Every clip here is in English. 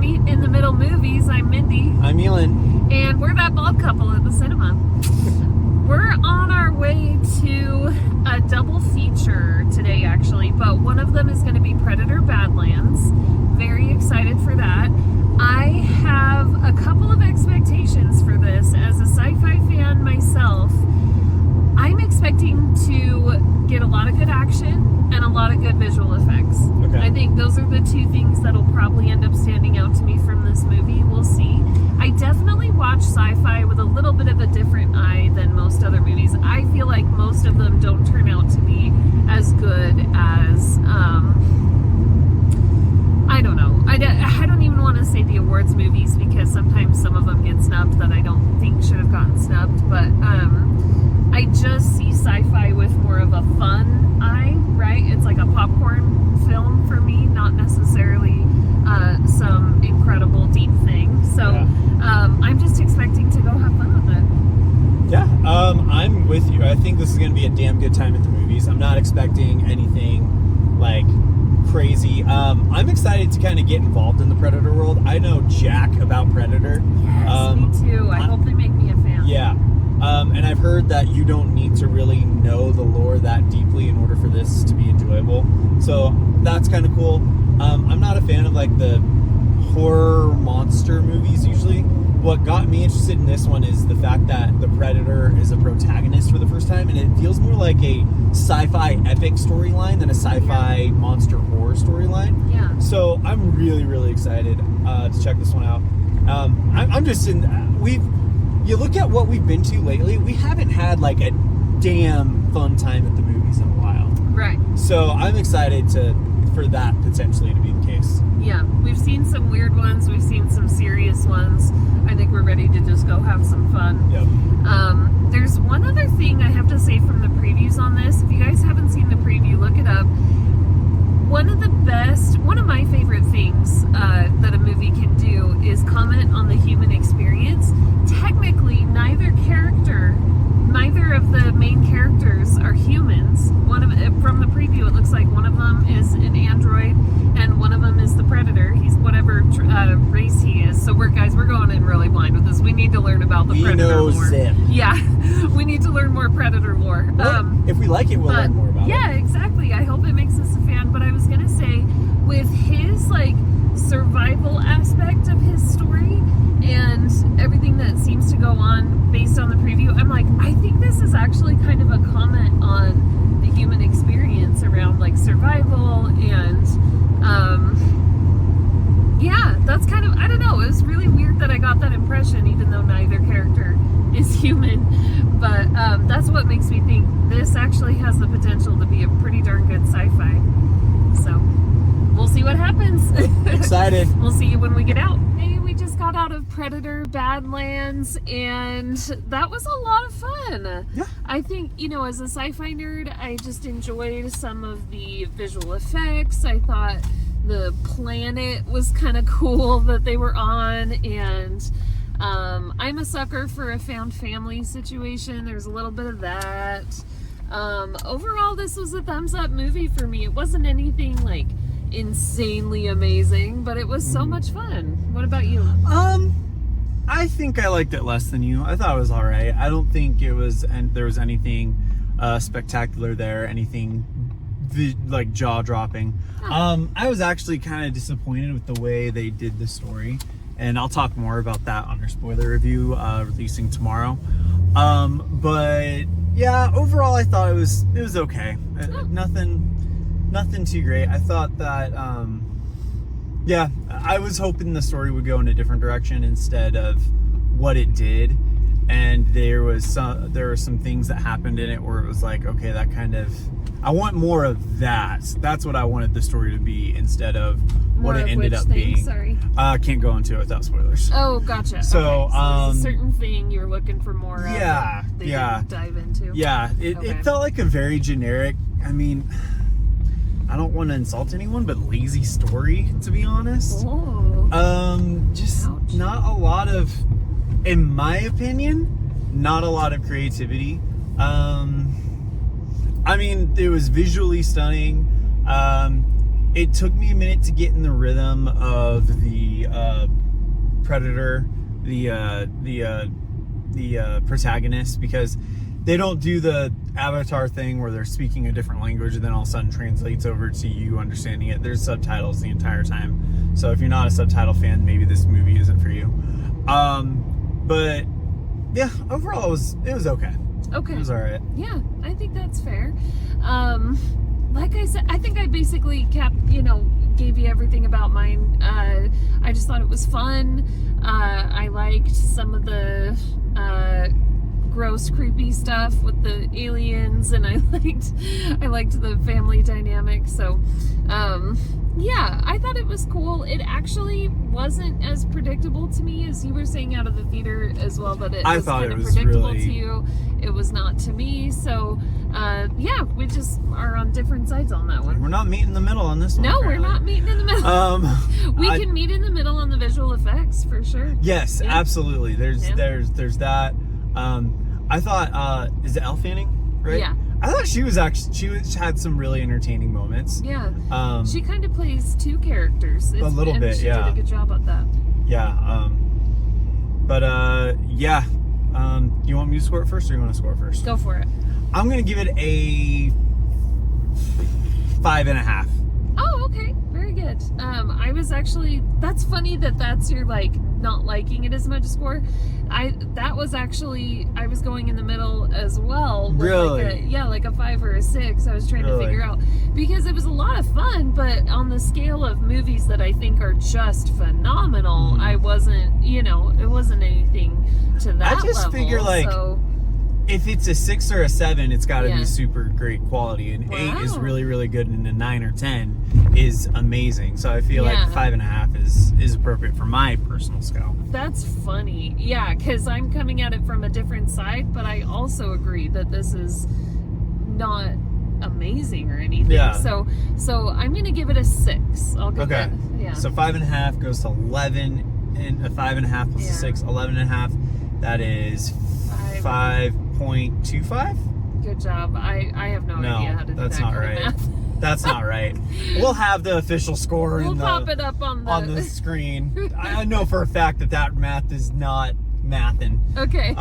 Meet in the Middle Movies. I'm Mindy. I'm Elin. And we're that bald couple at the cinema. We're on our way to a double feature today, actually, but one of them is going to be Predator Badlands. Very excited for that. I have a couple of expectations for this. As a sci-fi fan myself, I'm expecting to get a lot of good action and a lot of good visual effects. Okay. I think those are the two things that'll probably end up standing out to me from this movie. We'll see. I definitely watch sci-fi with a little bit of a different eye than most other movies. I feel like most of them don't turn out to be as good as, I don't know. I don't even want to say the awards movies because sometimes some of them get snubbed that I don't think should have gotten snubbed, but I just see sci-fi with more of a fun eye, right? It's like a popcorn film for me, not necessarily some incredible deep thing. So Yeah. I'm just expecting to go have fun with it. Yeah, I'm with you. I think this is going to be a damn good time at the movies. I'm not expecting anything like crazy. I'm excited to kind of get involved in the Predator world. I know jack about Predator. Yes, me too. I hope they make me a fan. Yeah. And I've heard that you don't need to really know the lore that deeply in order for this to be enjoyable. So that's kind of cool. I'm not a fan of like the horror monster movies usually. What got me interested in this one is the fact that the Predator is a protagonist for the first time, and it feels more like a sci-fi epic storyline than a sci-fi monster horror storyline. Yeah. So I'm really, really excited to check this one out. I'm just in. You look at what we've been to lately. We haven't had like a damn fun time at the movies in a while. Right. So I'm excited for that potentially to be the case. Yeah, we've seen some weird ones. We've seen some serious ones. I think we're ready to just go have some fun. Yep. There's one other thing I have to say from the previews on this. If you guys haven't seen the preview, look it up. One of my favorite things that a movie can do is comment on the human experience. Technically, neither of the main characters are humans. From the preview, it looks like one of them is an android and one of them is the Predator. He's whatever race he is. So we're going in really blind with this. We need to learn about the Predator lore. Zip. Yeah, we need to learn more Predator lore. Well, if we like it, we'll learn more about it. Yeah, exactly. I hope it makes us a fan. But I was gonna say, with his like survival aspect of his story and everything that seems to go on based on the preview, I'm like, I think this is actually kind of a comment on the human experience around like survival and yeah, that's kind of, I don't know, it was really weird that I got that impression even though neither character is human, but that's what makes me think this actually has the potential to be a pretty darn good sci-fi. So we'll see what happens. Excited. We'll see you when we get out. Hey, we just got out of Predator Badlands and that was a lot of fun. Yeah. I think, as a sci-fi nerd, I just enjoyed some of the visual effects. I thought the planet was kind of cool that they were on, and I'm a sucker for a found family situation. There's a little bit of that. Overall, this was a thumbs up movie for me. It wasn't anything like insanely amazing, but it was so much fun. What about you? I think I liked it less than you. I thought it was all right. I don't think there was anything spectacular there, anything like jaw-dropping. I was actually kind of disappointed with the way they did the story, and I'll talk more about that on our spoiler review releasing tomorrow. But yeah, overall I thought it was okay. Nothing too great. I thought that yeah, I was hoping the story would go in a different direction instead of what it did, and there were some things that happened in it where it was like, okay, that kind of, I want more of that. That's what I wanted the story to be instead of what it ended up being. Sorry. Can't go into it without spoilers. Oh, gotcha. So, okay. So there's a certain thing you're looking for more of. Yeah, that they didn't dive into. Yeah, it felt like a very generic, I mean, I don't want to insult anyone, but lazy story, to be honest. Oh. Just Ouch. not a lot of, in my opinion, not a lot of creativity. I mean, it was visually stunning. it took me a minute to get in the rhythm of the Predator, the protagonist, because they don't do the Avatar thing where they're speaking a different language and then all of a sudden translates over to you understanding it. There's subtitles the entire time. So if you're not a subtitle fan, maybe this movie isn't for you. But yeah, overall it was okay. Okay. It was all right. Yeah, I think that's fair. Like I said, I think I basically gave you everything about mine. I just thought it was fun. I liked some of the gross, creepy stuff with the aliens, and I liked the family dynamic. So, yeah, I thought it was cool. It actually wasn't as predictable to me as you were saying out of the theater as well, but it was kind of predictable to you. It was not to me. So, yeah, we just are on different sides on that one. We're not meeting in the middle on this one. No, apparently. we're not meeting in the middle. We can meet in the middle on the visual effects for sure. Yes, yeah. Absolutely. There's that. I thought, is it Elle Fanning, right? Yeah. I thought she had some really entertaining moments. Yeah. She kind of plays two characters. A little bit, she yeah. She did a good job at that. Yeah. Yeah. You want me to score it first, or you want to score it first? Go for it. I'm gonna give it a 5.5. Oh, okay. Very good. I was actually, that's funny that's your not liking it as much score. I was going in the middle as well. Really? Like a 5 or a 6. I was trying to figure out, because it was a lot of fun, but on the scale of movies that I think are just phenomenal, I wasn't, it wasn't anything to that level. I just figure if it's a 6 or a 7, it's got to be super great quality. An 8 is really, really good, and a 9 or 10 is amazing. So I feel like 5.5 is appropriate for my personal scale. That's funny. Yeah, because I'm coming at it from a different side, but I also agree that this is not amazing or anything. Yeah. So I'm going to give it a 6. I'll go okay. Yeah. So 5.5 goes to 11, and a 5.5 plus a 6, 11.5. That is 5.25. Good job. I have no idea how to do that's that not kind right. of math. That's not right. We'll have the official score We'll pop it up on the screen. I know for a fact that math is not mathing. Okay.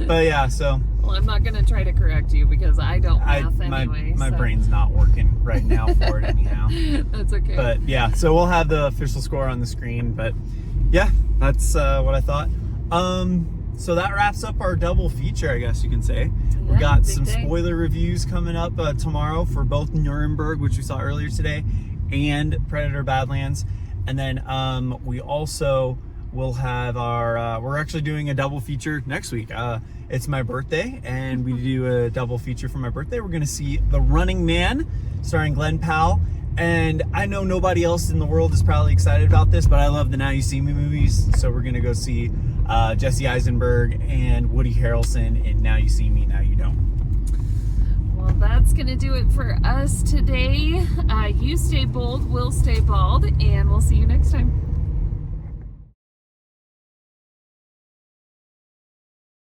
But yeah, so. Well, I'm not going to try to correct you because I don't math anyway. My brain's not working right now for it anyhow. That's okay. But yeah, so we'll have the official score on the screen. But yeah, that's what I thought. So that wraps up our double feature, I guess you can say. We got some spoiler reviews coming up tomorrow for both Nuremberg, which we saw earlier today, and Predator Badlands. And then we also will have we're actually doing a double feature next week. It's my birthday, and we do a double feature for my birthday. We're going to see The Running Man, starring Glenn Powell. And I know nobody else in the world is probably excited about this, but I love the Now You See Me movies. So we're going to go see Jesse Eisenberg and Woody Harrelson in Now You See Me, Now You Don't. Well, that's going to do it for us today. You stay bold, we'll stay bald, and we'll see you next time.